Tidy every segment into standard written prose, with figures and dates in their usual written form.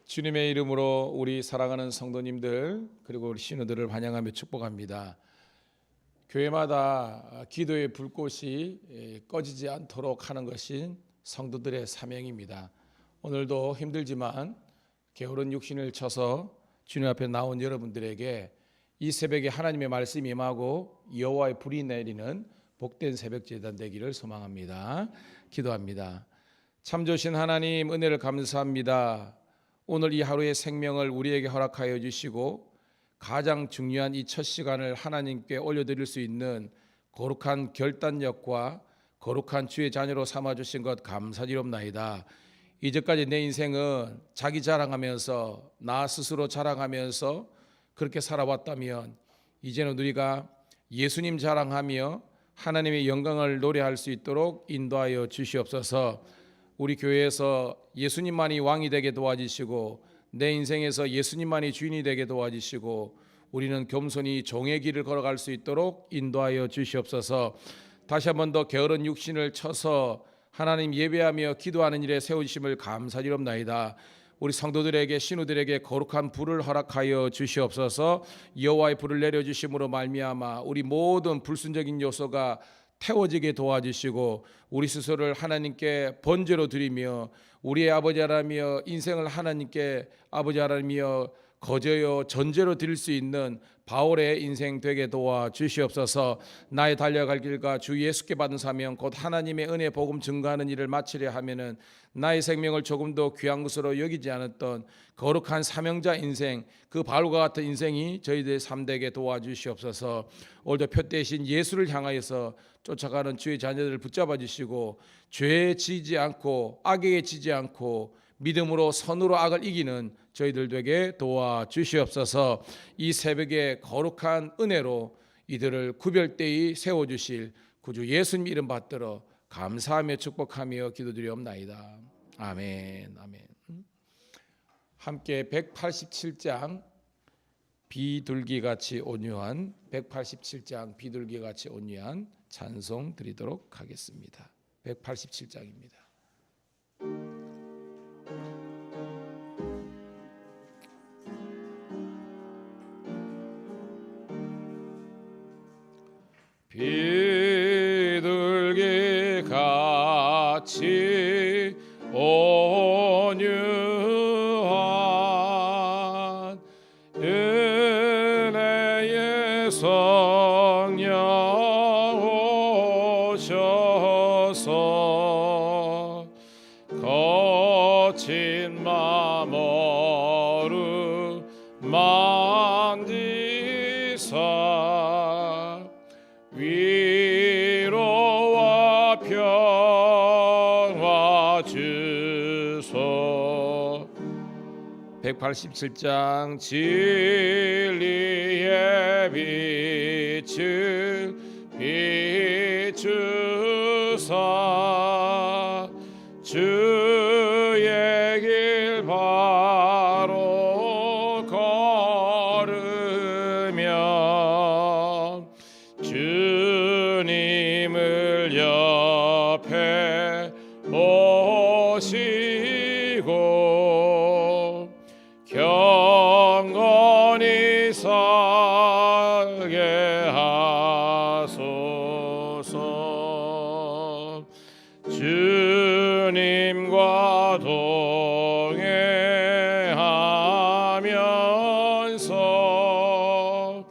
주님의 이름으로 우리 사랑하는 성도님들 그리고 우리 신우들을 환영하며 축복합니다. 교회마다 기도의 불꽃이 꺼지지 않도록 하는 것이 성도들의 사명입니다. 오늘도 힘들지만 게으른 육신을 쳐서 주님 앞에 나온 여러분들에게 이 새벽에 하나님의 말씀이 임하고 여호와의 불이 내리는 복된 새벽 제단 되기를 소망합니다. 기도합니다. 참 좋으신 하나님, 은혜를 감사합니다. 오늘 이 하루의 생명을 우리에게 허락하여 주시고 가장 중요한 이 첫 시간을 하나님께 올려드릴 수 있는 거룩한 결단력과 거룩한 주의 자녀로 삼아주신 것 감사드리옵나이다. 이제까지 내 인생은 자기 자랑하면서 나 스스로 자랑하면서 그렇게 살아왔다면 이제는 우리가 예수님 자랑하며 하나님의 영광을 노래할 수 있도록 인도하여 주시옵소서. 우리 교회에서 예수님만이 왕이 되게 도와주시고 내 인생에서 예수님만이 주인이 되게 도와주시고 우리는 겸손히 종의 길을 걸어갈 수 있도록 인도하여 주시옵소서. 다시 한 번 더 게으른 육신을 쳐서 하나님 예배하며 기도하는 일에 세우심을 감사드리옵나이다. 우리 성도들에게 신우들에게 거룩한 불을 허락하여 주시옵소서. 여호와의 불을 내려주심으로 말미암아 우리 모든 불순적인 요소가 태워지게 도와주시고 우리 스스로를 하나님께 번제로 드리며 우리의 아버지 하나님이여 인생을 하나님께 아버지 하나님이여 거저요 전제로 드릴 수 있는 바울의 인생 되게 도와주시옵소서. 나의 달려갈 길과 주 예수께 받은 사명 곧 하나님의 은혜 복음 증거하는 일을 마치려 하면은 나의 생명을 조금 더 귀한 것으로 여기지 않았던 거룩한 사명자 인생, 그 바울과 같은 인생이 저희들 삶 되게 도와주시옵소서. 오늘도 표대신 예수를 향하여서 쫓아가는 주의 자녀들을 붙잡아 주시고 죄에 지지 않고 악에게 지지 않고 믿음으로 선으로 악을 이기는 저희들 되게 도와주시옵소서. 이 새벽에 거룩한 은혜로 이들을 구별되이 세워주실 구주 예수님 이름 받들어 감사하며 축복하며 기도드리옵나이다. 아멘. 아멘. 함께 187장 비둘기같이 온유한 187장 비둘기같이 온유한 찬송 드리도록 하겠습니다. 187장입니다. 비둘기같이 온유한 은혜의 성령 오셔서 거친 맘 어루만지사 위로와 평화 주소. 187장 진리의 빛을 비추사 주의 길 바로 걸으며 주님을 옆에 모시고 경건히 살게 하소서. 주님과 동행하면서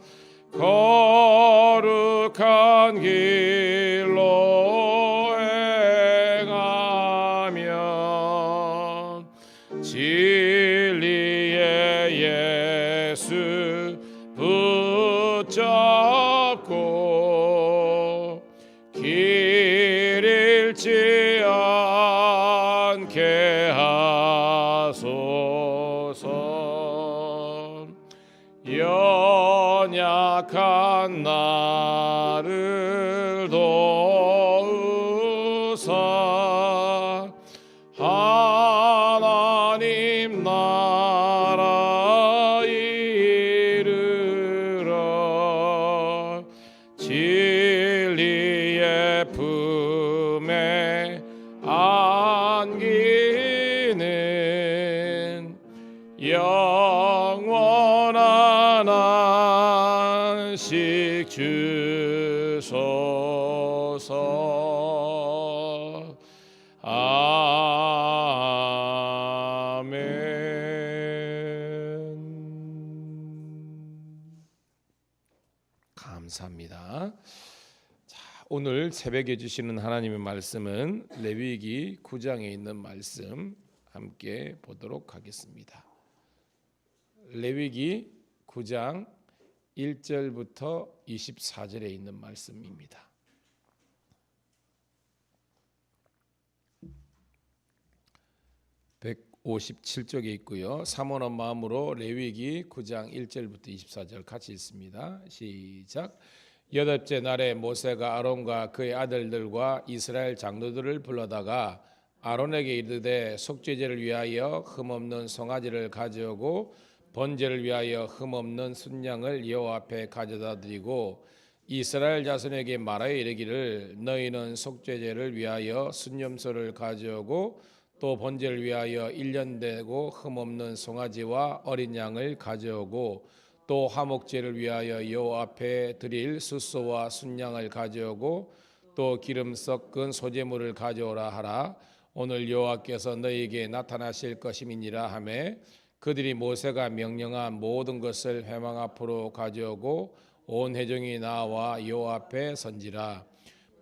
거룩한 길로 행하며 진리의 예수 붙잡고 길 잃지 않게 하소서. 연약한 나를 도우사 하나님 나라 이르러 진리의 품에 안기는 영원한 안식 주소서. 아멘. 감사합니다. 자, 오늘 새벽에 주시는 하나님의 말씀은 레위기 9장에 있는 말씀 함께 보도록 하겠습니다. 레위기 9장 1절부터 24절에 있는 말씀입니다. (157쪽에) 있고요. 사모한 마음으로 레위기 9장 1절부터 24절 같이 읽습니다. 시작. 여덟째 날에 모세가 아론과 그의 아들들과 이스라엘 장로들을 불러다가 아론에게 이르되 속죄제를 위하여 흠없는 송아지를 가져오고 번제를 위하여 흠없는 순양을 여호와 앞에 가져다 드리고 이스라엘 자손에게 말하여 이르기를 너희는 속죄제를 위하여 순염소를 가져오고 또 번제를 위하여 1년 되고 흠없는 송아지와 어린 양을 가져오고 또 화목제를 위하여 여호와 앞에 드릴 숫소와 순양을 가져오고 또 기름 섞은 소제물을 가져오라 하라. 오늘 여호와께서 너희에게 나타나실 것임이니라 하매 그들이 모세가 명령한 모든 것을 회막 앞으로 가져오고 온 회중이 나와 여호와 앞에 선지라.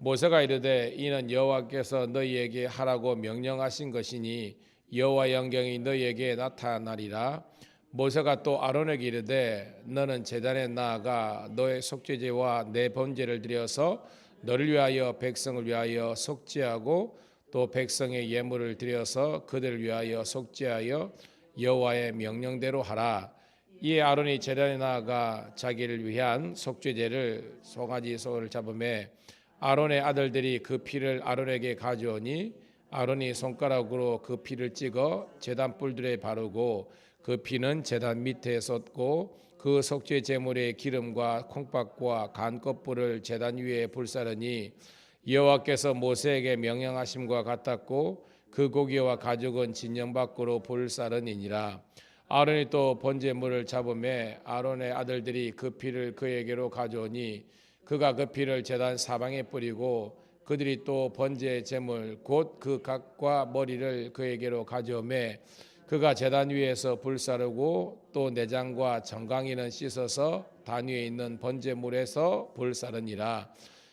모세가 이르되 이는 여호와께서 너희에게 하라고 명령하신 것이니 여호와 영광이 너희에게 나타나리라. 모세가 또 아론에게 이르되 너는 제단에 나아가 너의 속죄제와 내 번제를 드려서 너를 위하여 백성을 위하여 속죄하고 또 백성의 예물을 드려서 그들을 위하여 속죄하여 여호와의 명령대로 하라. 이에 아론이 제단에 나아가 자기를 위한 속죄제를 송아지 소를 잡음에 아론의 아들들이 그 피를 아론에게 가져오니 아론이 손가락으로 그 피를 찍어 제단 뿔들에 바르고 그 피는 제단 밑에 쏟고 그 속죄 제물의 기름과 콩팥과 간 껍질을 제단 위에 불사르니 여호와께서 모세에게 명령하심과 같았고 그 고기와 가죽은 진영 밖으로 불사르니니라. 아론이 또 번제물을 잡음에 아론의 아들들이 그 피를 그에게로 가져오니 그가 그 피를 제단 사방에 뿌리고 그들이 또 번제 제물 곧 그 각과 머리를 그에게로 가져오매 그가 제단 위에서 불사르고 또 내장과 정강이는 씻어서 단 위에 있는 번제물에서 불사르니라.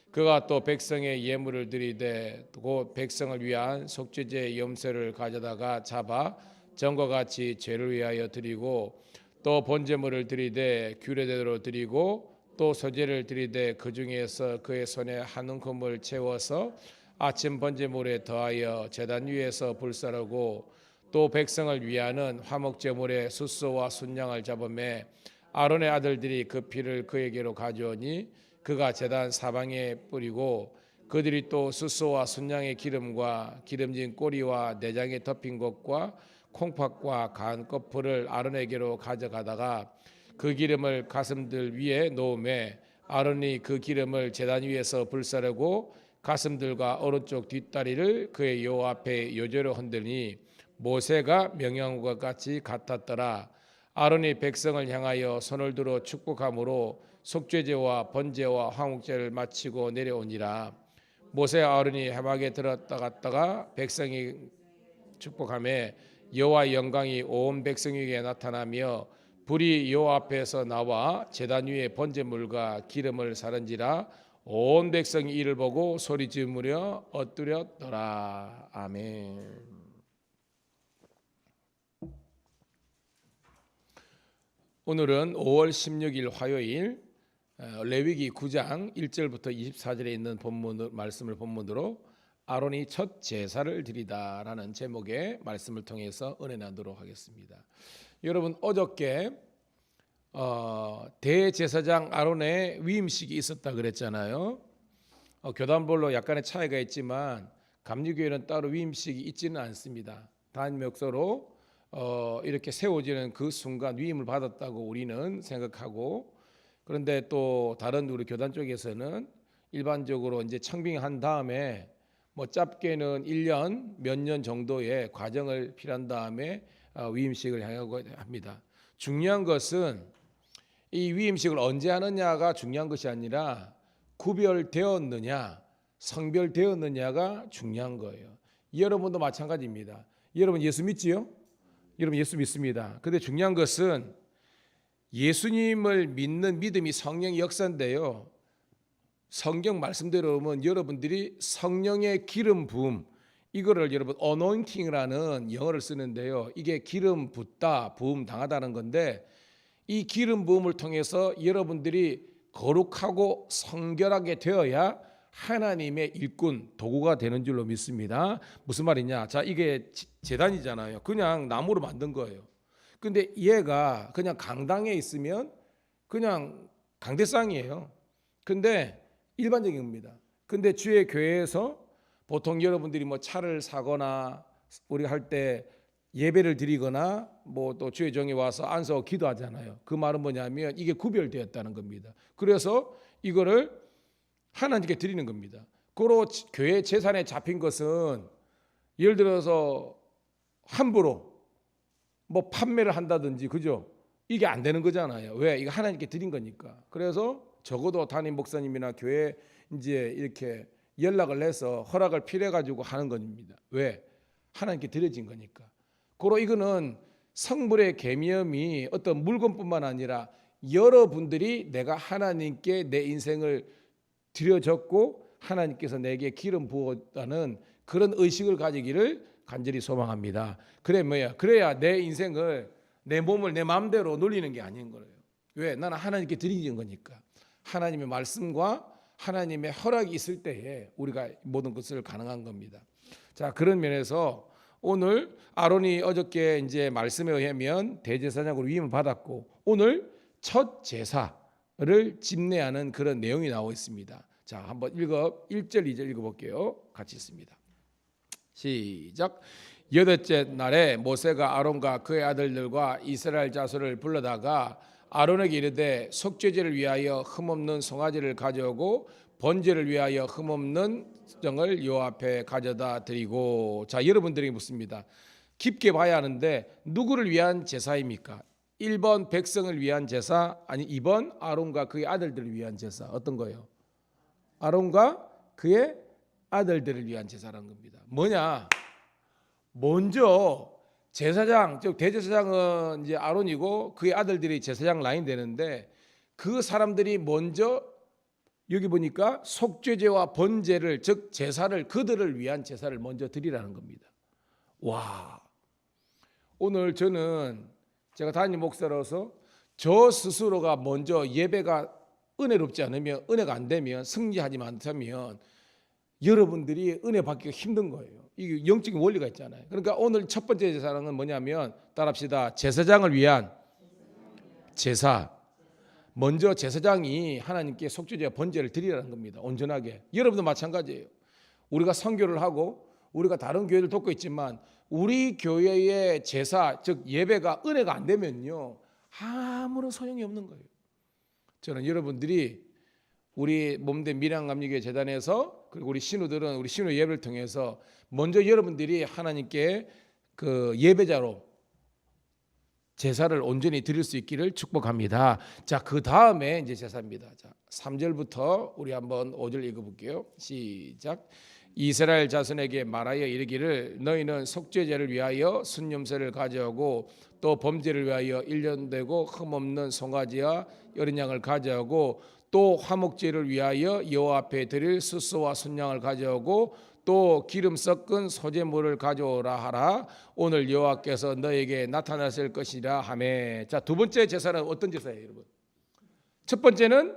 그가 또 백성의 예물을 드리되 곧 백성을 위한 속죄제 염소를 가져다가 잡아 전과 같이 죄를 위하여 드리고 또 번제물을 드리되 규례대로 드리고 또 소제를 드리되 그 중에서 그의 손에 한 움큼을 채워서 아침 번제물에 더하여 제단 위에서 불사르고 또 백성을 위하는 화목제물에 숫소와 순양을 잡음에 아론의 아들들이 그 피를 그에게로 가져오니 그가 제단 사방에 뿌리고 그들이 또 숫소와 순양의 기름과 기름진 꼬리와 내장에 덮인 것과 콩팥과 간 껍질을 아론에게로 가져가다가 그 기름을 가슴들 위에 놓음에 아론이 그 기름을 제단 위에서 불사르고 가슴들과 오른쪽 뒷다리를 그의 여호와 앞에 요제로 흔들니 모세가 명령한 것 같이 같았더라. 아론이 백성을 향하여 손을 들어 축복함으로 속죄제와 번제와 화목제를 마치고 내려오니라. 모세와 아론이 회막에 들었다 갔다가 백성이 축복하며 여호와의 영광이 온 백성에게 나타나며 불이 여호와 앞에서 나와 제단 위에 번제물과 기름을 사른지라. 온 백성이 이를 보고 소리 지르며 엎드렸더라. 아멘. 오늘은 5월 16일 화요일 레위기 9장 1절부터 24절에 있는 본문 말씀을 본문으로 아론이 첫 제사를 드리다라는 제목의 말씀을 통해서 은혜 나누도록 하겠습니다. 여러분 어저께 대제사장 아론의 위임식이 있었다 그랬잖아요. 교단별로 약간의 차이가 있지만 감리교회는 따로 위임식이 있지는 않습니다. 단 멱서로 이렇게 세워지는 그 순간 위임을 받았다고 우리는 생각하고, 그런데 또 다른 우리 교단 쪽에서는 일반적으로 이제 청빙한 다음에 뭐 짧게는 1년 몇 년 정도의 과정을 필요한 다음에 위임식을 향하고 합니다. 중요한 것은 이 위임식을 언제 하느냐가 중요한 것이 아니라 구별되었느냐, 성별되었느냐가 중요한 거예요. 여러분도 마찬가지입니다. 여러분 예수 믿지요? 여러분 예수 믿습니다. 근데 중요한 것은 예수님을 믿는 믿음이 성령의 역사인데요. 성경 말씀대로 보면 여러분들이 성령의 기름 부음, 이거를 여러분 어노인팅이라는 영어를 쓰는데요. 이게 기름 붓다, 부음 당하다는 건데, 이 기름 부음을 통해서 여러분들이 거룩하고 성결하게 되어야 하나님의 일꾼, 도구가 되는 줄로 믿습니다. 무슨 말이냐? 자, 이게 제단이잖아요. 그냥 나무로 만든 거예요. 근데 얘가 그냥 강당에 있으면 그냥 강대상이에요. 근데 일반적인 겁니다. 근데 주의 교회에서 보통 여러분들이 뭐 차를 사거나 우리 할 때 예배를 드리거나 뭐 또 주의 종이 와서 안서 기도하잖아요. 그 말은 뭐냐면 이게 구별되었다는 겁니다. 그래서 이거를 하나님께 드리는 겁니다. 고로 교회 재산에 잡힌 것은 예를 들어서 함부로 뭐 판매를 한다든지, 그죠? 이게 안 되는 거잖아요. 왜? 이거 하나님께 드린 거니까. 그래서 적어도 담임 목사님이나 교회 이제 이렇게 연락을 해서 허락을 필요해 가지고 하는 겁니다. 왜? 하나님께 드려진 거니까. 고로 이거는 성물의 계명이 어떤 물건뿐만 아니라 여러분들이 내가 하나님께 내 인생을 드려졌고 하나님께서 내게 기름 부었다는 그런 의식을 가지기를 간절히 소망합니다. 그래 뭐야? 그래야 내 인생을, 내 몸을 내 마음대로 놀리는 게 아닌 거예요. 왜? 나는 하나님께 드리는 거니까. 하나님의 말씀과 하나님의 허락이 있을 때에 우리가 모든 것을 가능한 겁니다. 자, 그런 면에서 오늘 아론이 어저께 이제 말씀에 의하면 대제사장으로 위임을 받았고 오늘 첫 제사를 집례하는 그런 내용이 나오고 있습니다. 자, 한번 1절 2절 읽어볼게요. 같이 있습니다. 시작. 여덟째 날에 모세가 아론과 그의 아들들과 이스라엘 자손을 불러다가 아론에게 이르되 속죄제를 위하여 흠없는 송아지를 가져오고 번제를 위하여 흠없는 정을 여호와 앞에 가져다 드리고. 자, 여러분들에게 묻습니다. 깊게 봐야 하는데 누구를 위한 제사입니까? 1번 백성을 위한 제사, 아니 2번 아론과 그의 아들들을 위한 제사. 어떤 거예요? 아론과 그의 아들들을 위한 제사라는 겁니다. 뭐냐? 먼저 제사장, 즉 대제사장은 이제 아론이고 그의 아들들이 제사장 라인 되는데, 그 사람들이 먼저 여기 보니까 속죄제와 번제를, 즉 제사를, 그들을 위한 제사를 먼저 드리라는 겁니다. 와, 오늘 저는 제가 담임 목사로서 저 스스로가 먼저 예배가 은혜롭지 않으면, 은혜가 안 되면, 승리하지 않다면 여러분들이 은혜 받기가 힘든 거예요. 이게 영적인 원리가 있잖아요. 그러니까 오늘 첫 번째 제사는 뭐냐면, 따라합시다. 제사장을 위한 제사. 먼저 제사장이 하나님께 속죄제와 번제를 드리라는 겁니다. 온전하게. 여러분도 마찬가지예요. 우리가 선교를 하고 우리가 다른 교회를 돕고 있지만 우리 교회의 제사, 즉 예배가 은혜가 안 되면요 아무런 소용이 없는 거예요. 저는 여러분들이 우리 몸된 밀양감리교회 재단에서, 그리고 우리 신우들은 우리 신우 예배를 통해서 먼저 여러분들이 하나님께 그 예배자로 제사를 온전히 드릴 수 있기를 축복합니다. 자, 그 다음에 이제 제사입니다. 자, 3절부터 우리 한번 5절 읽어볼게요. 시작. 이스라엘 자손에게 말하여 이르기를 너희는 속죄제를 위하여 순념새를 가져오고 또 범죄를 위하여 1년 되고 흠없는 송아지와 어린 양을 가져오고 또 화목제를 위하여 여호와 앞에 드릴 수소와 순양을 가져오고 또 기름 섞은 소제물을 가져오라 하라. 오늘 여호와께서 너에게 나타나실 것이라 하매. 자, 두 번째 제사는 어떤 제사예요, 여러분? 첫 번째는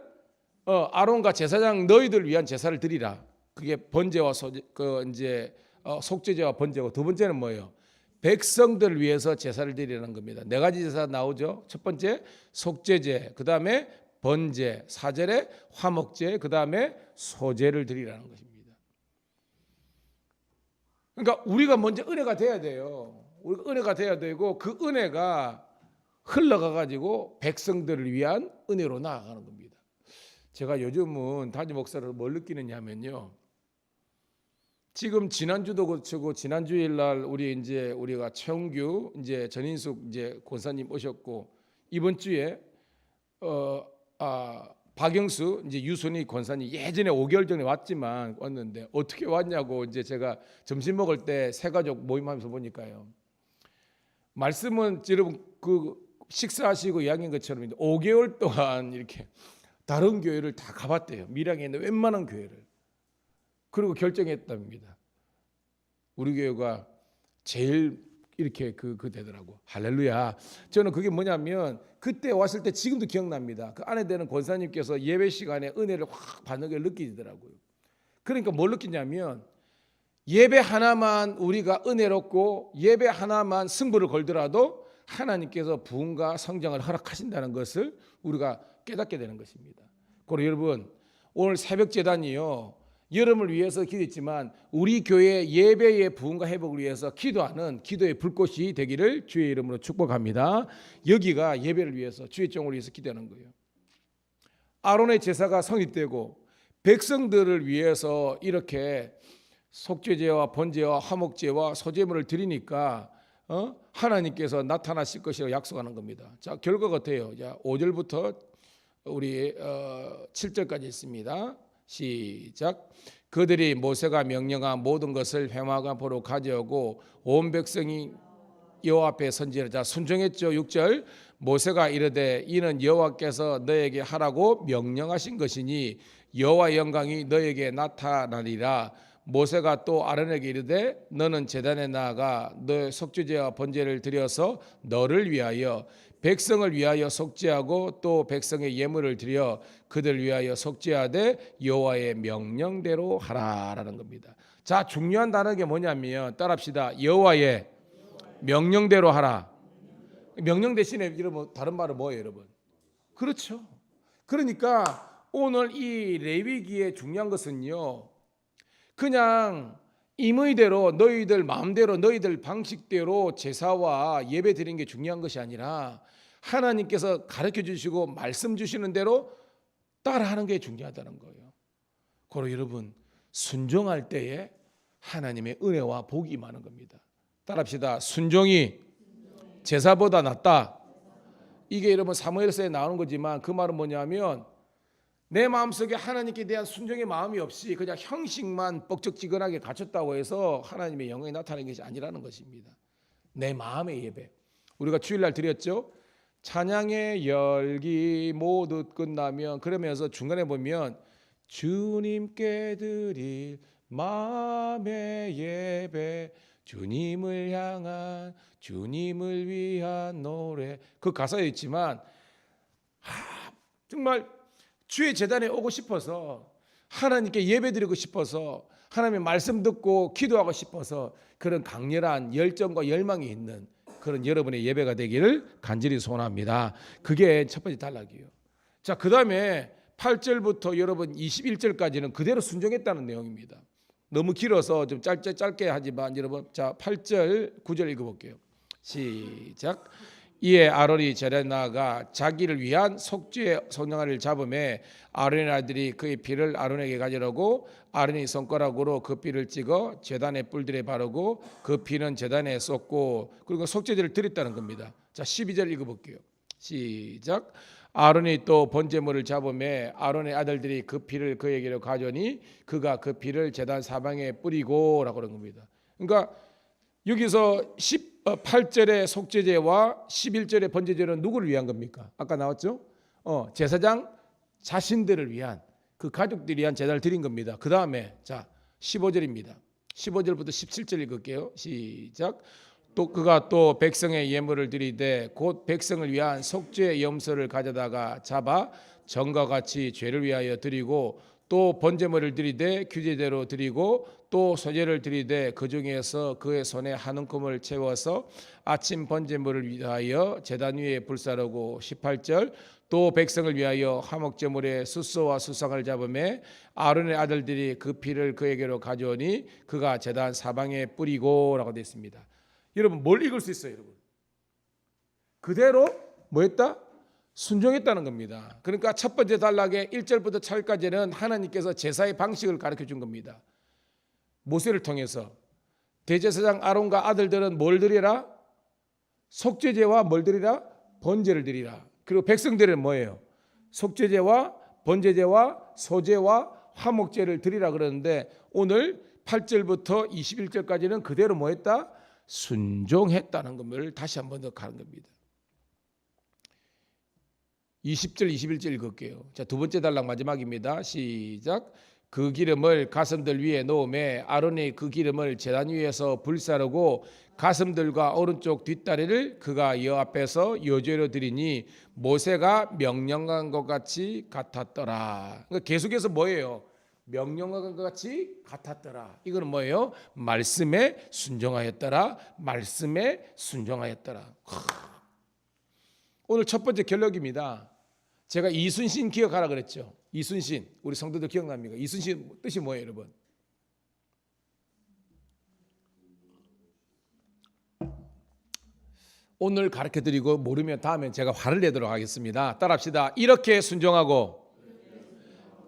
아론과 제사장 너희들 위한 제사를 드리라. 그게 번제와 속죄제와 번제고, 두 번째는 뭐예요? 백성들을 위해서 제사를 드리라는 겁니다. 네 가지 제사 나오죠. 첫 번째 속죄제, 그 다음에 번제, 4절에 화목제, 그 다음에 소제를 드리라는 것입니다. 그러니까 우리가 먼저 은혜가 돼야 돼요. 우리가 은혜가 돼야 되고 그 은혜가 흘러가 가지고 백성들을 위한 은혜로 나아가는 겁니다. 제가 요즘은 담임 목사로 뭘 느끼느냐면요, 지금 지난주도 그렇고 지난주일 날 우리가 최홍규 이제 전인숙 이제 권사님 오셨고 이번 주에 박영수 이제 유순희 권사님 예전에 5개월 전에 왔는데 어떻게 왔냐고 이제 제가 점심 먹을 때 새 가족 모임하면서 보니까요. 말씀은 여러분 그 식사하시고 이야기한 것처럼 5개월 동안 이렇게 다른 교회를 다 가봤대요. 밀양에 있는 웬만한 교회를. 그리고 결정했답니다. 우리 교회가 제일 이렇게 되더라고. 할렐루야. 저는 그게 뭐냐면 그때 왔을 때 지금도 기억납니다. 그 안에 되는 권사님께서 예배 시간에 은혜를 확 받는 걸 느끼더라고요. 그러니까 뭘 느끼냐면 예배 하나만 우리가 은혜롭고 예배 하나만 승부를 걸더라도 하나님께서 부흥과 성장을 허락하신다는 것을 우리가 깨닫게 되는 것입니다. 그리고 여러분 오늘 새벽 제단이요. 여러분을 위해서 기도했지만 우리 교회 예배의 부흥과 회복을 위해서 기도하는 기도의 불꽃이 되기를 주의 이름으로 축복합니다. 여기가 예배를 위해서 주의 종을 위해서 기도하는 거예요. 아론의 제사가 성립되고 백성들을 위해서 이렇게 속죄제와 번제와 화목제와 소제물을 드리니까 하나님께서 나타나실 것이라고 약속하는 겁니다. 자, 결과가 어때요? 자, 5절부터 우리 7절까지 있습니다. 시작. 그들이 모세가 명령한 모든 것을 회막과 보러 가져오고 온 백성이 여호와 앞에 선지하자 순종했죠. 6절. 모세가 이르되 이는 여호와께서 너에게 하라고 명령하신 것이니 여호와의 영광이 너에게 나타나리라. 모세가 또 아론에게 이르되 너는 제단에 나아가 너의 속죄제와 번제를 드려서 너를 위하여 백성을 위하여 속죄하고 또 백성의 예물을 드려 그들 위하여 속죄하되 여호와의 명령대로 하라라는 겁니다. 자, 중요한 단어가 뭐냐면 따라합시다. 여호와의 명령대로 하라. 명령 대신에 여러분 다른 말은 뭐예요, 여러분? 그렇죠. 그러니까 오늘 이 레위기의 중요한 것은요. 그냥 임의대로 너희들 마음대로 너희들 방식대로 제사와 예배 드리는 게 중요한 것이 아니라 하나님께서 가르쳐 주시고 말씀 주시는 대로 따라하는 게 중요하다는 거예요. 그리고 여러분 순종할 때에 하나님의 은혜와 복이 많은 겁니다. 따라합시다. 순종이 제사보다 낫다. 이게 여러분 사무엘서에 나오는 거지만 그 말은 뭐냐면 내 마음속에 하나님께 대한 순종의 마음이 없이 그냥 형식만 뻑적지근하게 갖췄다고 해서 하나님의 영광이 나타나는 것이 아니라는 것입니다. 내 마음의 예배. 우리가 주일날 드렸죠. 찬양의 열기 모두 끝나면 그러면서 중간에 보면 주님께 드릴 마음의 예배 주님을 향한 주님을 위한 노래 그 가사에 있지만 정말 주의 제단에 오고 싶어서 하나님께 예배드리고 싶어서 하나님의 말씀 듣고 기도하고 싶어서 그런 강렬한 열정과 열망이 있는 그런 여러분의 예배가 되기를 간절히 소원합니다. 그게 첫 번째 단락이에요. 자, 그 다음에 8절부터 여러분 21절까지는 그대로 순종했다는 내용입니다. 너무 길어서 좀 짧게 하지만 여러분 자 8절 9절 읽어볼게요. 시작. 이에 아론이 제단에 나아가 자기를 위한 속죄 송장아를 잡음에 아론의 아들이 그의 피를 아론에게 가져오고 아론이 손가락으로 그 피를 찍어 제단의 뿔들에 바르고 그 피는 제단에 쏟고 그리고 속죄제를 드렸다는 겁니다. 자 12절 읽어볼게요. 시작. 아론이 또 번제물을 잡음에 아론의 아들들이 그 피를 그에게로 가져오니 그가 그 피를 제단 사방에 뿌리고 라고 그런 겁니다. 그러니까 여기서 18절의 속죄제와 11절의 번제제는 누구를 위한 겁니까? 아까 나왔죠? 제사장 자신들을 위한 그 가족들을 위한 제단을 드린 겁니다. 그 다음에 자 15절입니다. 15절부터 17절 읽을게요. 시작. 또 그가 또 백성의 예물을 드리되 곧 백성을 위한 속죄 염소를 가져다가 잡아 전과 같이 죄를 위하여 드리고 또 번제물을 드리되 규제대로 드리고 또 소제를 드리되 그 중에서 그의 손에 한 움큼을 채워서 아침 번제물을 위하여 제단 위에 불사르고 18절 또 백성을 위하여 화목제물에 숫소와 수상을 잡음에 아론의 아들들이 그 피를 그에게로 가져오니 그가 제단 사방에 뿌리고 라고 되어 있습니다. 여러분 뭘 읽을 수 있어요? 여러분 그대로 뭐 했다? 순종했다는 겁니다. 그러니까 첫 번째 단락의 1절부터 7절까지는 하나님께서 제사의 방식을 가르쳐 준 겁니다. 모세를 통해서 대제사장 아론과 아들들은 뭘 드리라? 속죄제와 뭘 드리라? 번제를 드리라. 그리고 백성들은 뭐예요? 속죄제와 번제제와 소제와 화목제를 드리라 그러는데 오늘 8절부터 21절까지는 그대로 뭐 했다? 순종했다는 것을 다시 한번 더 가는 겁니다. 20절 21절 읽을게요. 자, 두 번째 단락 마지막입니다. 시작. 그 기름을 가슴들 위에 놓음에 아론이 그 기름을 제단 위에서 불사르고 가슴들과 오른쪽 뒷다리를 그가 여호와 앞에서 요제로 드리니 모세가 명령한 것 같이 같았더라. 그러니까 계속해서 뭐예요? 명령한 것 같이 같았더라. 이거는 뭐예요? 말씀에 순종하였더라. 말씀에 순종하였더라. 오늘 첫 번째 결론입니다. 제가 이순신 기억하라 그랬죠. 이순신, 우리 성도들 기억납니까? 이순신 뜻이 뭐예요, 여러분? 오늘 가르쳐드리고 모르면 다음엔 제가 화를 내도록 하겠습니다. 따라합시다. 이렇게 순종하고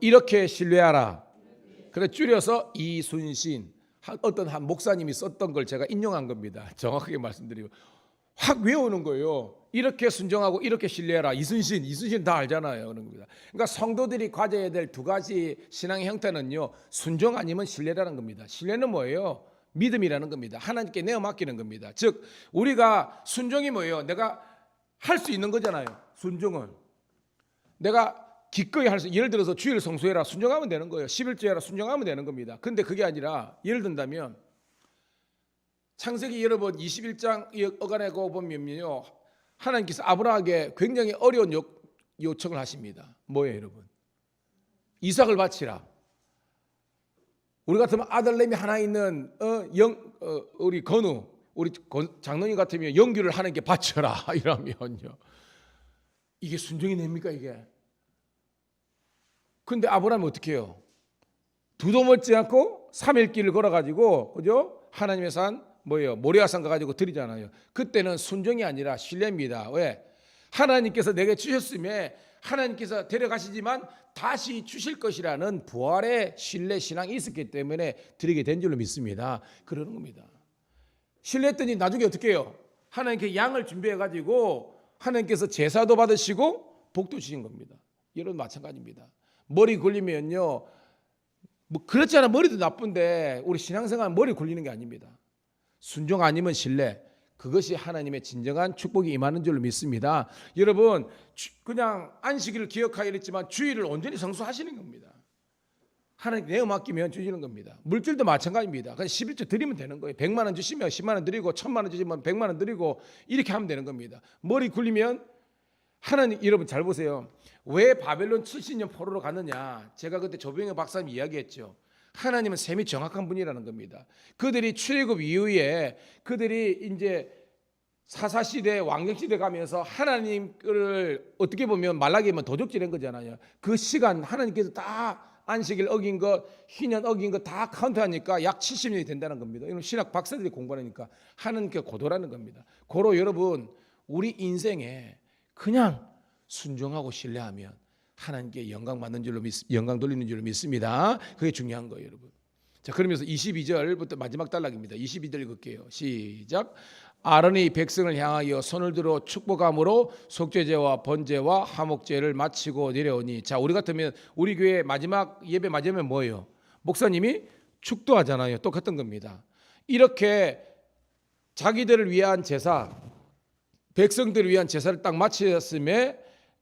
이렇게 신뢰하라. 그래 줄여서 이순신, 어떤 한 목사님이 썼던 걸 제가 인용한 겁니다. 정확하게 말씀드리고 확 외우는 거예요. 이렇게 순종하고 이렇게 신뢰해라. 이순신 다 알잖아요. 그런 겁니다. 그러니까 성도들이 가져야 될 두 가지 신앙의 형태는요, 순종 아니면 신뢰라는 겁니다. 신뢰는 뭐예요? 믿음이라는 겁니다. 하나님께 내어 맡기는 겁니다. 즉 우리가 순종이 뭐예요? 내가 할 수 있는 거잖아요. 순종은 내가 기꺼이 할 수, 예를 들어서 주일 성수해라 순종하면 되는 거예요. 11조 해라 순종하면 되는 겁니다. 근데 그게 아니라 예를 든다면 창세기 여러분 21장 어간에 보면요, 하나님께서 아브라함에게 굉장히 어려운 요청을 하십니다. 뭐예요, 여러분? 이삭을 바치라. 우리 같으면 아들내미 하나 있는 우리 건우, 우리 장로님 같으면 영규를 하나님께 바쳐라 이러면요, 이게 순종이 됩니까 이게? 근데 아브라함이 어떻게 해요? 두도 먹지 않고 3일 길을 걸어가지고, 그죠? 하나님의 산 뭐예요? 모리아산 가가지고 드리잖아요. 그때는 순종이 아니라 신뢰입니다. 왜? 하나님께서 내게 주셨음에 하나님께서 데려가시지만 다시 주실 것이라는 부활의 신뢰 신앙이 있었기 때문에 드리게 된 줄로 믿습니다. 그러는 겁니다. 신뢰했더니 나중에 어떻게 해요? 하나님께 양을 준비해가지고 하나님께서 제사도 받으시고 복도 주신 겁니다. 이런 마찬가지입니다. 머리 굴리면요, 뭐 그렇지 않아 머리도 나쁜데 우리 신앙생활은 머리 굴리는 게 아닙니다. 순종 아니면 신뢰, 그것이 하나님의 진정한 축복이 임하는 줄로 믿습니다. 여러분 그냥 안식일을 기억하여 이랬지만 주일을 온전히 성수하시는 겁니다. 하나님 내어 맡기면 주시는 겁니다. 물질도 마찬가지입니다. 그냥 11조 드리면 되는 거예요. 100만 원 주시면 10만 원 드리고 1000만 원 주시면 100만 원 드리고 이렇게 하면 되는 겁니다. 머리 굴리면 하나님, 여러분 잘 보세요. 왜 바벨론 70년 포로로 갔느냐? 제가 그때 조병현 박사님 이야기했죠. 하나님은 셈이 정확한 분이라는 겁니다. 그들이 출애굽 이후에 그들이 이제 사사시대 왕정시대 가면서 하나님을 어떻게 보면 말라기면 도적질한 거잖아요. 그 시간 하나님께서 다 안식일 어긴 것, 희년 어긴 것 다 카운트하니까 약 70년이 된다는 겁니다. 이건 신학 박사들이 공부하니까 하나님께 고도라는 겁니다. 고로 여러분 우리 인생에 그냥 순종하고 신뢰하면 하나님께 영광 받는 줄로 영광 돌리는 줄로 믿습니다. 그게 중요한 거예요, 여러분. 자, 그러면서 22절부터 마지막 단락입니다. 22절 읽을게요. 시작. 아론이 백성을 향하여 손을 들어 축복함으로 속죄제와 번제와 화목제를 마치고 내려오니. 자, 우리 같으면 우리 교회 마지막 예배 맞으면 뭐예요? 목사님이 축도하잖아요. 똑같은 겁니다. 이렇게 자기들을 위한 제사, 백성들을 위한 제사를 딱 마쳤음에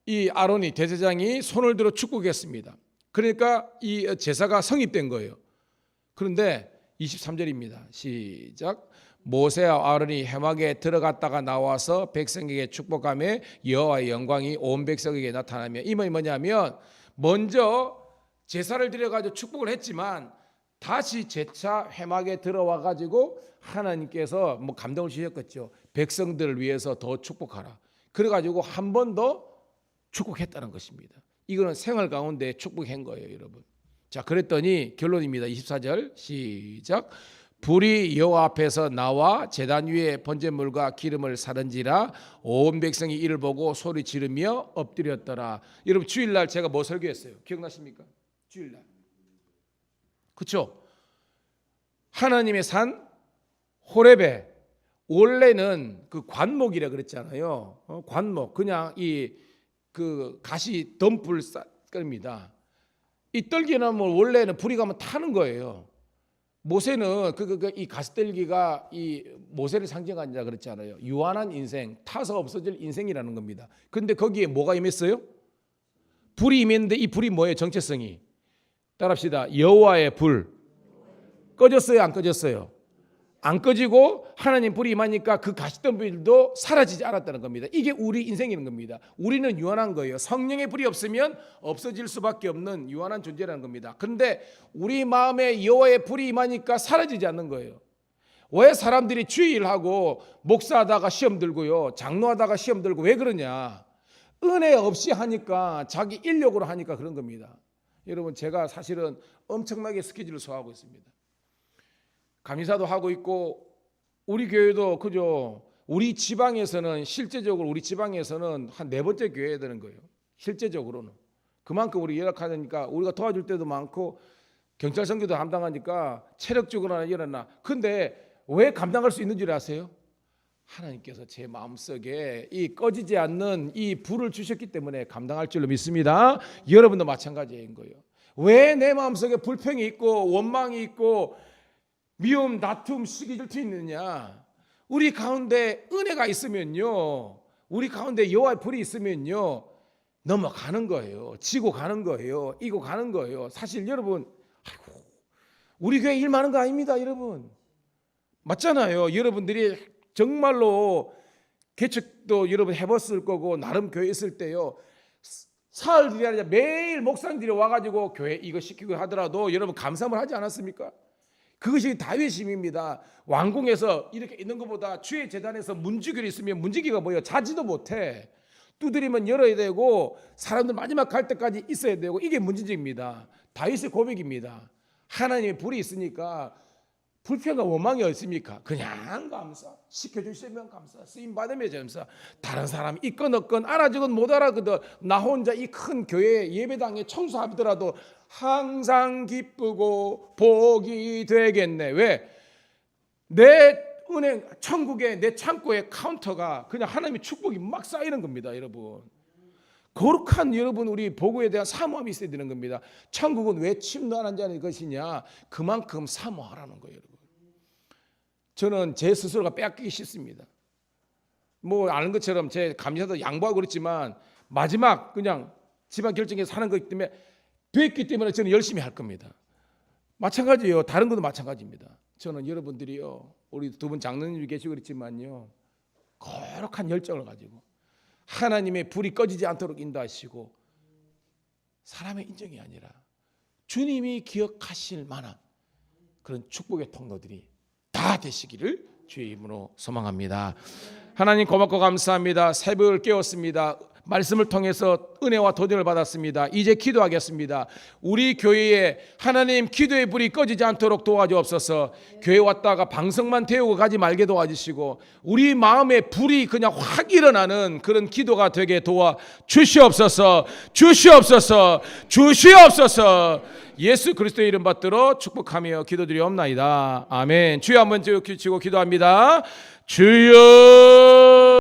이 아론이 대제사장이 손을 들어 축복했습니다. 그러니까 이 제사가 성립된 거예요. 그런데 23절입니다. 시작. 모세와 아론이 회막에 들어갔다가 나와서 백성에게 축복하며 여호와의 영광이 온 백성에게 나타나며, 이 말이 뭐냐면 먼저 제사를 드려가지고 축복을 했지만 다시 재차 회막에 들어와 가지고 하나님께서 뭐 감동을 주셨겠죠. 백성들을 위해서 더 축복하라. 그래가지고 한 번 더 축복했다는 것입니다. 이거는 생활 가운데 축복한 거예요, 여러분. 자, 그랬더니 결론입니다. 24절 시작. 불이 여호와 앞에서 나와 제단 위에 번제물과 기름을 사른지라 온 백성이 이를 보고 소리 지르며 엎드렸더라. 여러분 주일날 제가 뭐 설교했어요? 기억나십니까? 주일날. 그렇죠? 하나님의 산 호렙에 원래는 그 관목이라 그랬잖아요. 관목 그냥 이 그 가시 덤불 겁니다. 이 떨기나무 원래는 불이 가면 타는 거예요. 모세는 이 가시떨기가 이 모세를 상징한다 그랬잖아요. 유한한 인생, 타서 없어질 인생이라는 겁니다. 근데 거기에 뭐가 임했어요? 불이 임했는데 이 불이 뭐예요? 정체성이. 따라합시다. 여호와의 불. 꺼졌어요? 안 꺼졌어요? 안 꺼지고 하나님 불이 임하니까 그 가시덤불도 사라지지 않았다는 겁니다. 이게 우리 인생이라는 겁니다. 우리는 유한한 거예요. 성령의 불이 없으면 없어질 수밖에 없는 유한한 존재라는 겁니다. 그런데 우리 마음에 여호와의 불이 임하니까 사라지지 않는 거예요. 왜 사람들이 주일하고 목사하다가 시험 들고요, 장로하다가 시험 들고 왜 그러냐? 은혜 없이 하니까, 자기 인력으로 하니까 그런 겁니다. 여러분, 제가 사실은 엄청나게 스케줄을 소화하고 있습니다. 감리사도 하고 있고 우리 교회도 그죠. 우리 지방에서는 실제적으로 우리 지방에서는 한 4번째 교회야 되는 거예요. 실제적으로는 그만큼 우리 열악하니까 우리가 도와줄 때도 많고 경찰 선교도 담당하니까 체력적으로나 일어나. 근데 왜 감당할 수 있는 줄 아세요? 하나님께서 제 마음속에 이 꺼지지 않는 이 불을 주셨기 때문에 감당할 줄로 믿습니다. 여러분도 마찬가지인 거예요. 왜 내 마음속에 불평이 있고 원망이 있고 미움, 다툼, 시기 질투 있느냐? 우리 가운데 은혜가 있으면요, 우리 가운데 여호와의 불이 있으면요, 넘어가는 거예요. 지고 가는 거예요. 이고 가는 거예요. 사실 여러분, 아이고, 우리 교회 일 많은 거 아닙니다, 여러분. 맞잖아요. 여러분들이 정말로 개척도 여러분 해봤을 거고 나름 교회 있을 때요, 사흘들이 아니라 매일 목사님들이 와가지고 교회 이거 시키고 하더라도 여러분 감사함을 하지 않았습니까? 그것이 다윗의 힘입니다. 왕궁에서 이렇게 있는 것보다 주의 제단에서 문지기로 있으면, 문지기가 뭐예요? 자지도 못해. 두드리면 열어야 되고 사람들 마지막 갈 때까지 있어야 되고, 이게 문지기입니다. 다윗의 고백입니다. 하나님의 불이 있으니까 불평과 원망이 없습니까? 그냥 감사. 시켜주시면 감사. 쓰임받으면 감사. 다른 사람이 있건 없건 알아주건 못 알아거든 나 혼자 이 큰 교회 예배당에 청소하더라도 항상 기쁘고 복이 되겠네. 왜? 내 은행 천국에 내 창고에 카운터가 그냥 하나님의 축복이 막 쌓이는 겁니다. 여러분, 거룩한 여러분 우리 보고에 대한 사모함이 있어야 되는 겁니다. 천국은 왜 침노하는 것이냐? 그만큼 사모하라는 거예요. 여러분, 저는 제 스스로가 빼앗기기 싫습니다. 뭐 아는 것처럼 제 감사도 양보하고 그랬지만 마지막 그냥 집안 결정에서 하는 거기 때문에 됐기 때문에 저는 열심히 할 겁니다. 마찬가지예요. 다른 것도 마찬가지입니다. 저는 여러분들이요, 우리 두 분 장로님이 계시고 그랬지만요, 거룩한 열정을 가지고 하나님의 불이 꺼지지 않도록 인도하시고 사람의 인정이 아니라 주님이 기억하실 만한 그런 축복의 통로들이 다 되시기를 주의 이름으로 소망합니다. 하나님 고맙고 감사합니다. 새벽을 깨웠습니다. 말씀을 통해서 은혜와 도전을 받았습니다. 이제 기도하겠습니다. 우리 교회에 하나님 기도의 불이 꺼지지 않도록 도와주옵소서. 교회 왔다가 방석만 태우고 가지 말게 도와주시고 우리 마음에 불이 그냥 확 일어나는 그런 기도가 되게 도와주시옵소서. 주시옵소서. 주시옵소서. 예수 그리스도의 이름 받들어 축복하며 기도드리옵나이다. 아멘. 주여 한번 지키고 기도합니다. 주여.